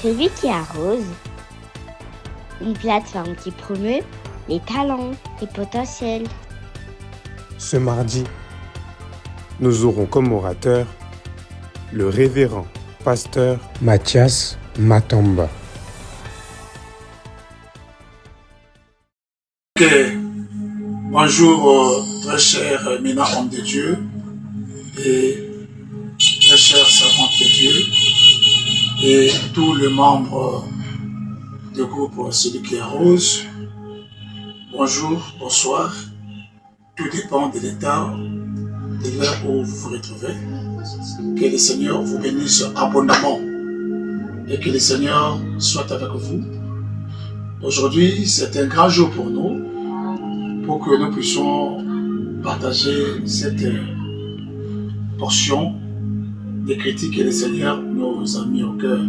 Celui qui arrose, une plateforme qui promeut les talents et potentiels. Ce mardi, nous aurons comme orateur le révérend pasteur Mathias Matamba. Bonjour, très chers éminents hommes de Dieu et très chers servantes de Dieu et tous les membres du groupe Celui qui arrose. Bonjour, bonsoir. Tout dépend de l'état, de l'heure où vous vous retrouvez. Que le Seigneur vous bénisse abondamment et que le Seigneur soit avec vous. Aujourd'hui, c'est un grand jour pour nous, pour que nous puissions partager cette portion des critiques que le Seigneur nous a mis au cœur.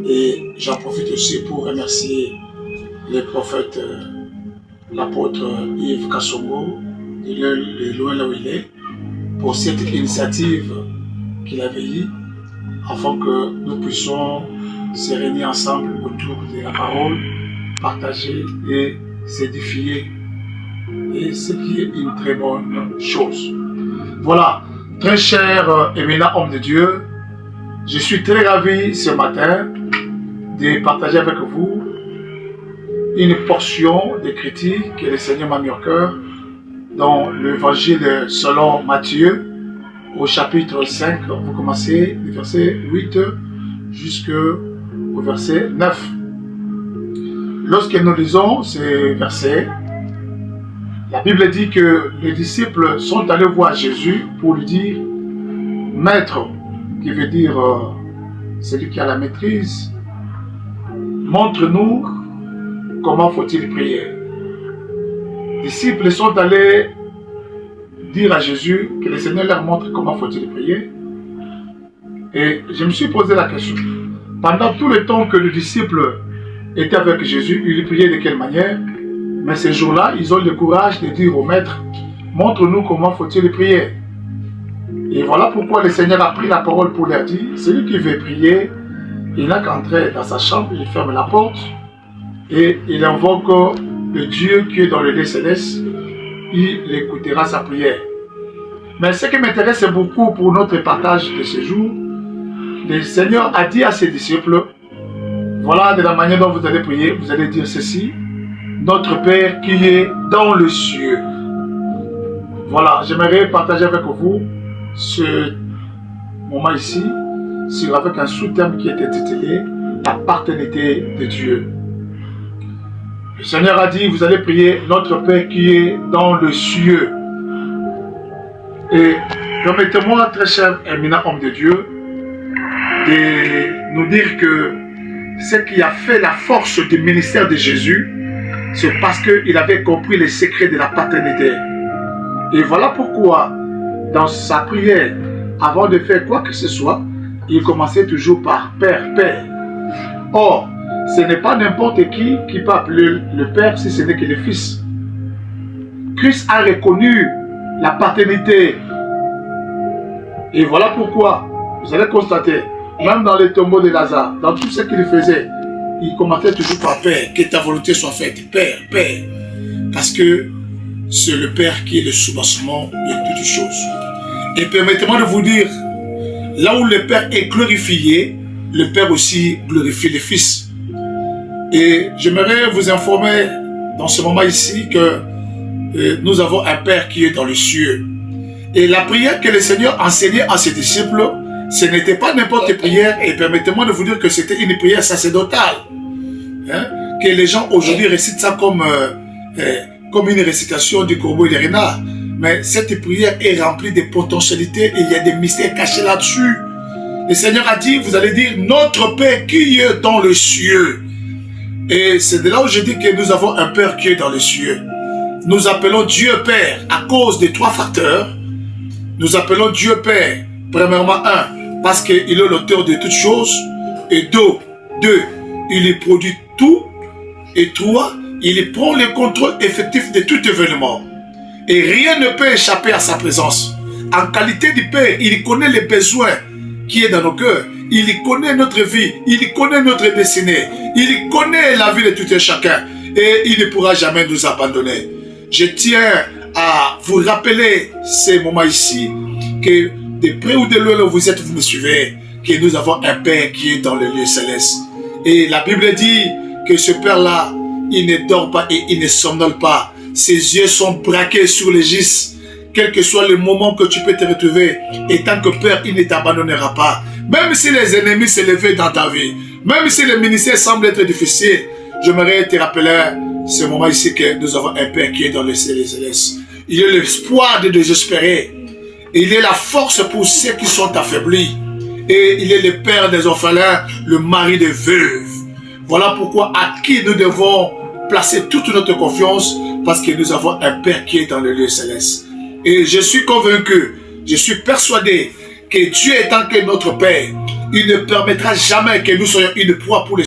Et j'en profite aussi pour remercier les prophètes, l'apôtre Yves Kassongo, de loin là où il est, pour cette initiative qu'il avait eue, afin que nous puissions se réunir ensemble autour de la parole, partager et s'édifier. Et ce qui est une très bonne chose. Voilà, très cher éminent homme de Dieu, je suis très ravi ce matin de partager avec vous une portion de critiques que le Seigneur m'a mis au cœur dans l'évangile selon Matthieu, au chapitre 5, vous commencez du verset 8 jusqu'au verset 9. Lorsque nous lisons ces versets, la Bible dit que les disciples sont allés voir Jésus pour lui dire « Maître », qui veut dire celui qui a la maîtrise, « Montre-nous comment faut-il prier ». Les disciples sont allés dire à Jésus que le Seigneur leur montre comment faut-il prier. Et je me suis posé la question. Pendant tout le temps que les disciples étaient avec Jésus, ils priaient de quelle manière? Mais ces jours-là, ils ont le courage de dire au maître, montre-nous comment faut-il prier. Et voilà pourquoi le Seigneur a pris la parole pour leur dire, celui qui veut prier, il n'a qu'à entrer dans sa chambre, il ferme la porte et il invoque le Dieu qui est dans le lieu céleste, il écoutera sa prière. Mais ce qui m'intéresse beaucoup pour notre partage de ce jour, le Seigneur a dit à ses disciples, voilà de la manière dont vous allez prier, vous allez dire ceci, notre Père qui est dans le cieux. Voilà, j'aimerais partager avec vous ce moment ici, avec un sous-thème qui est intitulé la paternité de Dieu. Le Seigneur a dit, vous allez prier notre Père qui est dans le cieux. Et permettez-moi, très cher éminent homme de Dieu, de nous dire que ce qui a fait la force du ministère de Jésus, c'est parce qu'il avait compris les secrets de la paternité. Et voilà pourquoi, dans sa prière, avant de faire quoi que ce soit, il commençait toujours par Père, Père. Or, ce n'est pas n'importe qui peut appeler le Père si ce n'est que le Fils. Christ a reconnu la paternité. Et voilà pourquoi, vous allez constater, même dans les tombeaux de Lazare, dans tout ce qu'il faisait, il commençait toujours par Père, que ta volonté soit faite, Père, Père. Parce que c'est le Père qui est le soubassement de toutes choses. Et permettez-moi de vous dire, là où le Père est glorifié, le Père aussi glorifie le Fils. Et j'aimerais vous informer dans ce moment ici que nous avons un Père qui est dans les cieux. Et la prière que le Seigneur enseignait à ses disciples, ce n'était pas n'importe quelle prière, et permettez-moi de vous dire que c'était une prière sacerdotale. Hein? Que les gens aujourd'hui récitent ça comme une récitation du corbeau et des renards. Mais cette prière est remplie de potentialités et il y a des mystères cachés là-dessus. Le Seigneur a dit, vous allez dire, notre Père qui est dans les cieux. Et c'est de là où je dis que nous avons un Père qui est dans les cieux. Nous appelons Dieu Père à cause de trois facteurs. Nous appelons Dieu Père, premièrement, parce qu'il est l'auteur de toutes choses. Et deux, il produit tout. Et trois, il prend le contrôle effectif de tout événement. Et rien ne peut échapper à sa présence. En qualité de Père, il connaît les besoins qui est dans nos cœurs. Il connaît notre vie, il connaît notre destinée, il connaît la vie de tout un chacun et il ne pourra jamais nous abandonner. Je tiens à vous rappeler ces moments ici, que de près ou de loin où vous êtes, vous me suivez, que nous avons un Père qui est dans le lieu céleste. Et la Bible dit que ce Père-là, il ne dort pas et il ne somnole pas. Ses yeux sont braqués sur les gis. Quel que soit le moment que tu peux te retrouver, et tant que Père, il ne t'abandonnera pas. Même si les ennemis s'élevaient dans ta vie, même si le ministère semble être difficile, j'aimerais te rappeler ce moment ici que nous avons un Père qui est dans le ciel céleste. Il est l'espoir de désespérer. Il est la force pour ceux qui sont affaiblis. Et il est le Père des orphelins, le mari des veuves. Voilà pourquoi à qui nous devons placer toute notre confiance, parce que nous avons un Père qui est dans le lieu céleste. Et je suis convaincu, je suis persuadé que Dieu étant que notre Père, il ne permettra jamais que nous soyons une proie pour les